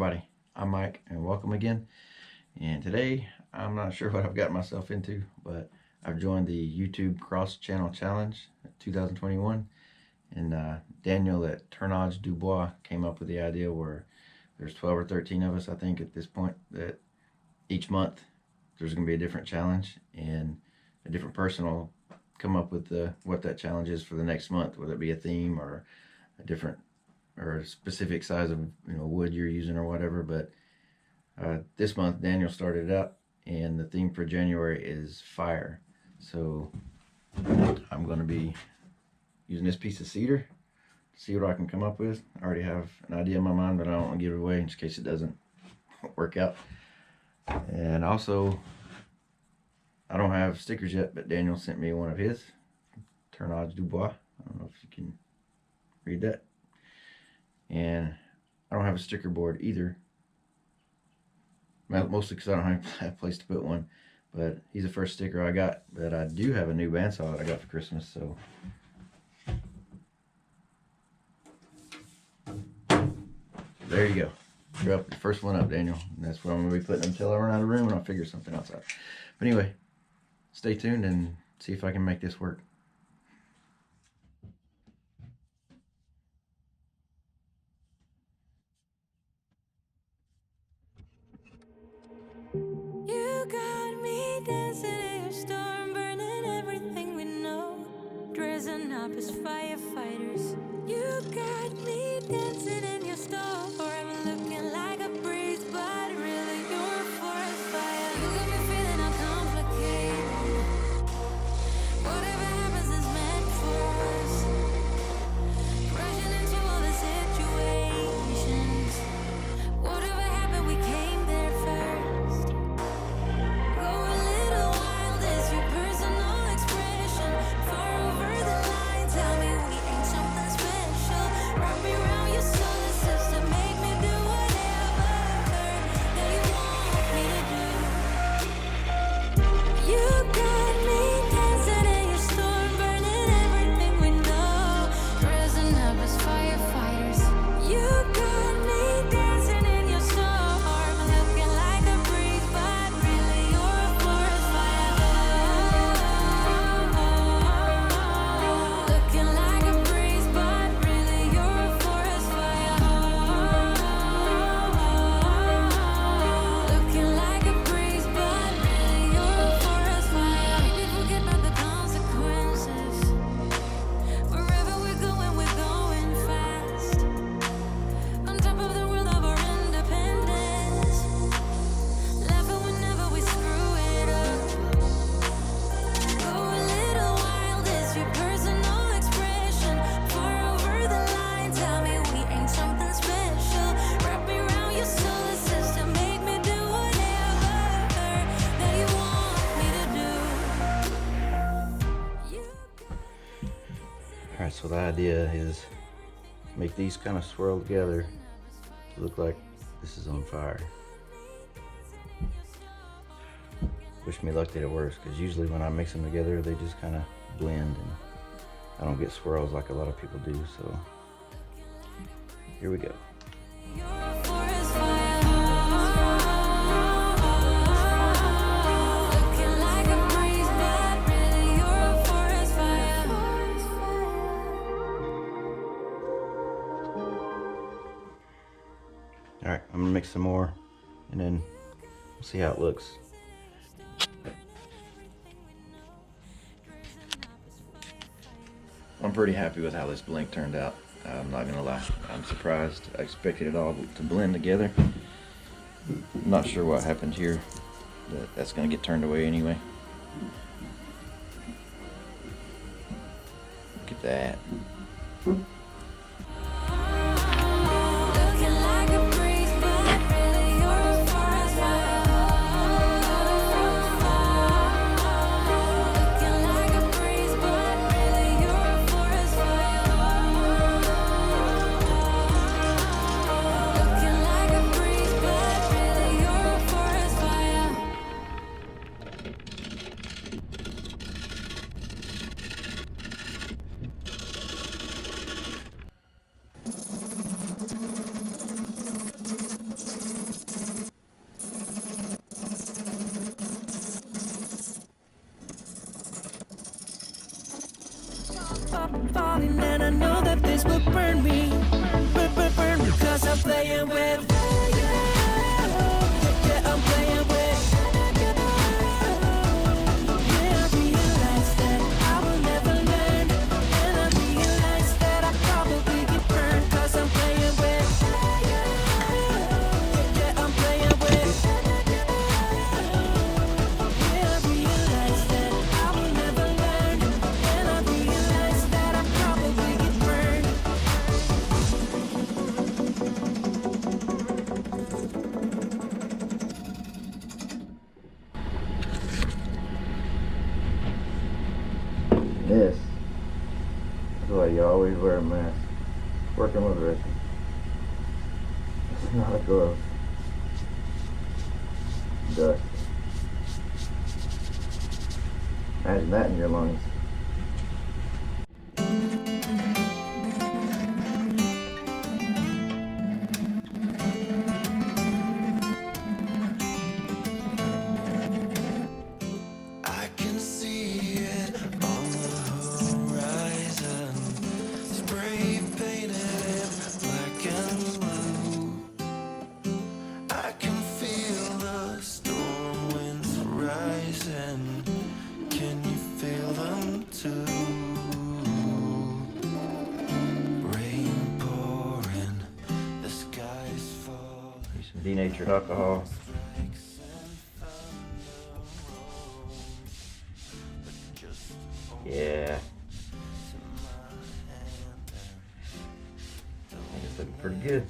everybody, I'm Mike and welcome again. And today I'm not sure what I've got myself into, but I've joined the YouTube Cross Channel Challenge 2021, and Daniel at Turnage Du Bois came up with the idea where there's 12 or 13 of us, I think, at this point, that each month there's going to be a different challenge, and a different person will come up with what that challenge is for the next month, whether it be a theme or a different or a specific size of wood you're using or whatever. But this month Daniel started it up, and the theme for January is fire. So I'm going to be using this piece of cedar to see what I can come up with. I already have an idea in my mind, but I don't want to give it away in case it doesn't work out. And also, I don't have stickers yet, but Daniel sent me one of his, Turnage Du Bois. I don't know if you can read that. And I don't have a sticker board either, mostly because I don't have a place to put one. But he's the first sticker I got. But I do have a new bandsaw that I got for Christmas, so there you go. You're up, the first one up, Daniel. And that's what I'm going to be putting until I run out of room and I'll figure something else out. But anyway, stay tuned and see if I can make this work. You got me dancing in your storm, burning everything we know, dressing up as firefighters. You got me dancing in your storm, looking like a breeze, but really you're a forest fire. You got me feeling uncomplicated. Whatever happens is meant for us. Rushing into all the situations. Whatever happened, we came there first. Go a little wild is your personal expression. Far over the line, tell me we ain't something special. Wrap me around your solar system, make me do whatever that you want me to do. You got me dancing in your storm, burning everything we know, dressing up as firefighters. You got me dancing in your storm, looking like a breeze, but really you're a forest fire. Looking like a breeze, but really you're a forest fire. Looking like a breeze, but really you're a forest fire. Maybe forget about the consequences. Wherever we're going fast. On top of the world of our independence. Laughing whenever we screw it up. Go a little wild is your personal expression. Far over the line, tell me we ain't something special. Wrap me around your solar system, make me do whatever that you want me to do. You Alright, so the idea is make these kind of swirl together to look like this is on fire. Wish me luck that it works, because usually when I mix them together they just kind of blend and I don't get swirls like a lot of people do. So here we go. You're a forest fire. Looking like a breeze, but really you're a forest fire. Alright, I'm gonna mix some more and then we'll see how it looks. I'm pretty happy with how this blink turned out. I'm not gonna lie, I'm surprised. I expected it all to blend together. I'm not sure what happened here, but that's gonna get turned away anyway. Look at that. Looking like a breeze, but really you're a forest fire. Looking like a breeze, but really you're a forest fire. Looking like a breeze, but really you're a forest fire. falling, and I know that this will burn me, burn me, 'cause I'm playing with fire. Yeah, I'm playing with fire. Yeah, I realize that I will never learn, and I realize that I probably get burned, 'cause I'm playing with fire. Yeah, I'm playing with fire. Yeah, I realize that I will never learn, and I realize that I probably get burned. This is why you always wear a mask. Working with resin. It's not a glove. Dust. Imagine that in your lungs. I can see it on the horizon, spray painted in black and blue. I can feel the storm winds rising. Can you feel them too? Rain pouring, the sky's falling. Some denatured alcohol. Yeah. I think it's looking pretty good.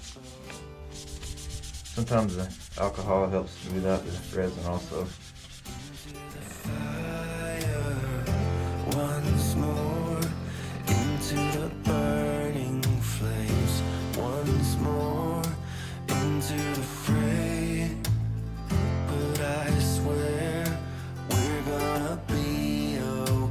Sometimes the alcohol helps smooth out the resin also. Fire once more into the burning flames, once more into the fray. But I swear we're gonna be okay.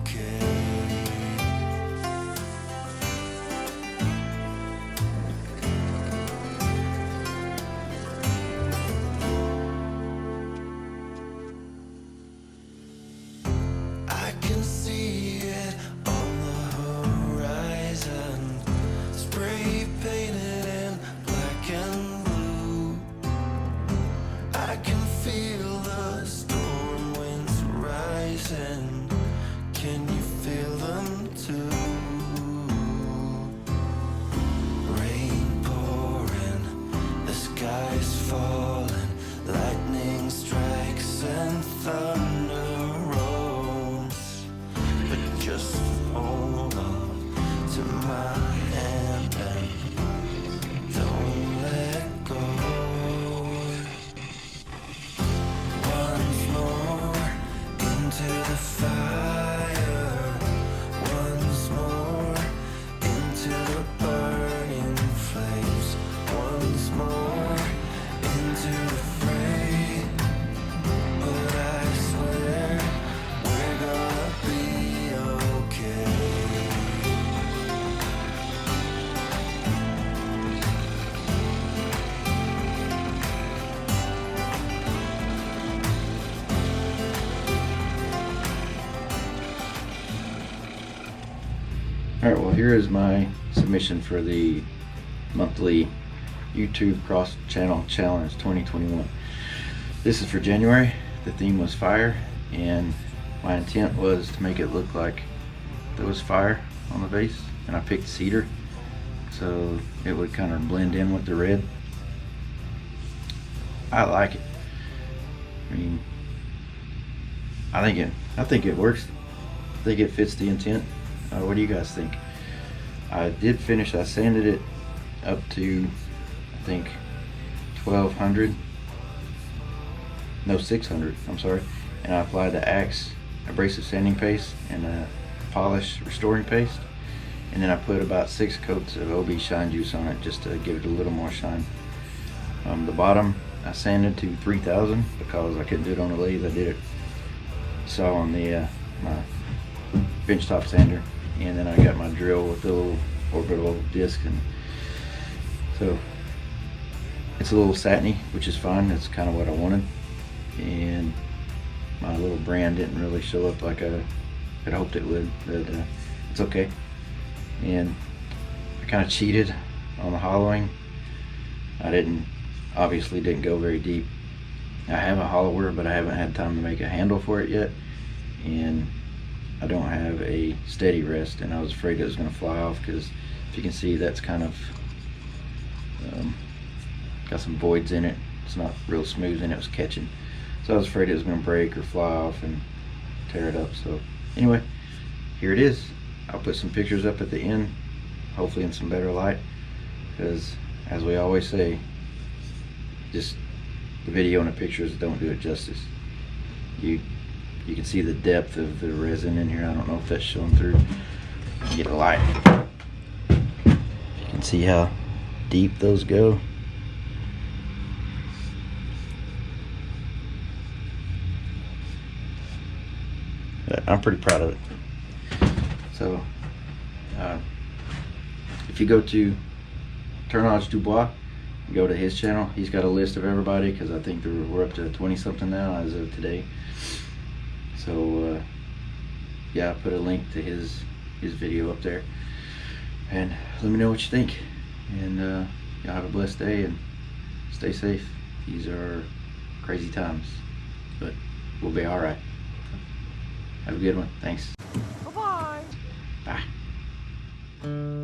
I can see it on the horizon, spray painted in black and blue. I can feel the storm winds rising. Can you feel them too? Rain pouring, the sky's falling, lightning strikes and thunder rolls. But just hold on to my hand and don't let go. Once more into the fire, once more into the burning flames, once more into the fray. But I swear we're gonna be okay. Alright, well here is my submission for the monthly YouTube Cross Channel Challenge 2021. This is for January. The theme was fire, and my intent was to make it look like there was fire on the base, and I picked cedar so it would kind of blend in with the red. I like it. I mean, I think it works. I think it fits the intent. What do you guys think? I did finish. I sanded it up to, I think, 1200. No, 600. I'm sorry. And I applied the Axe abrasive sanding paste and a polish restoring paste, and then I put about 6 coats of OB shine juice on it just to give it a little more shine. The bottom I sanded to 3000 because I couldn't do it on the lathe. I did it saw on the my benchtop sander, and then I got my drill with the little orbital disc, and so it's a little satiny, which is fine. That's kind of what I wanted, and my little brand didn't really show up like I had hoped it would, but it's okay. and I kind of cheated on the hollowing. I obviously didn't go very deep. I have a hollower, but I haven't had time to make a handle for it yet, and I don't have a steady rest, and I was afraid it was going to fly off, because if you can see, that's kind of got some voids in it. It's not real smooth and it was catching, so I was afraid it was going to break or fly off and tear it up. So anyway, here it is. I'll put some pictures up at the end, hopefully in some better light, because as we always say, just the video and the pictures don't do it justice. You can see the depth of the resin in here. I don't know if that's showing through. Get a light. You can see how deep those go. But I'm pretty proud of it. So if you go to Turnage Dubois, go to his channel. He's got a list of everybody, because I think we're up to 20 something now as of today. So yeah, I put a link to his video up there, and let me know what you think, and y'all have a blessed day and stay safe. These are crazy times, but we'll be all right. Have a good one. Thanks. Bye-bye. Bye.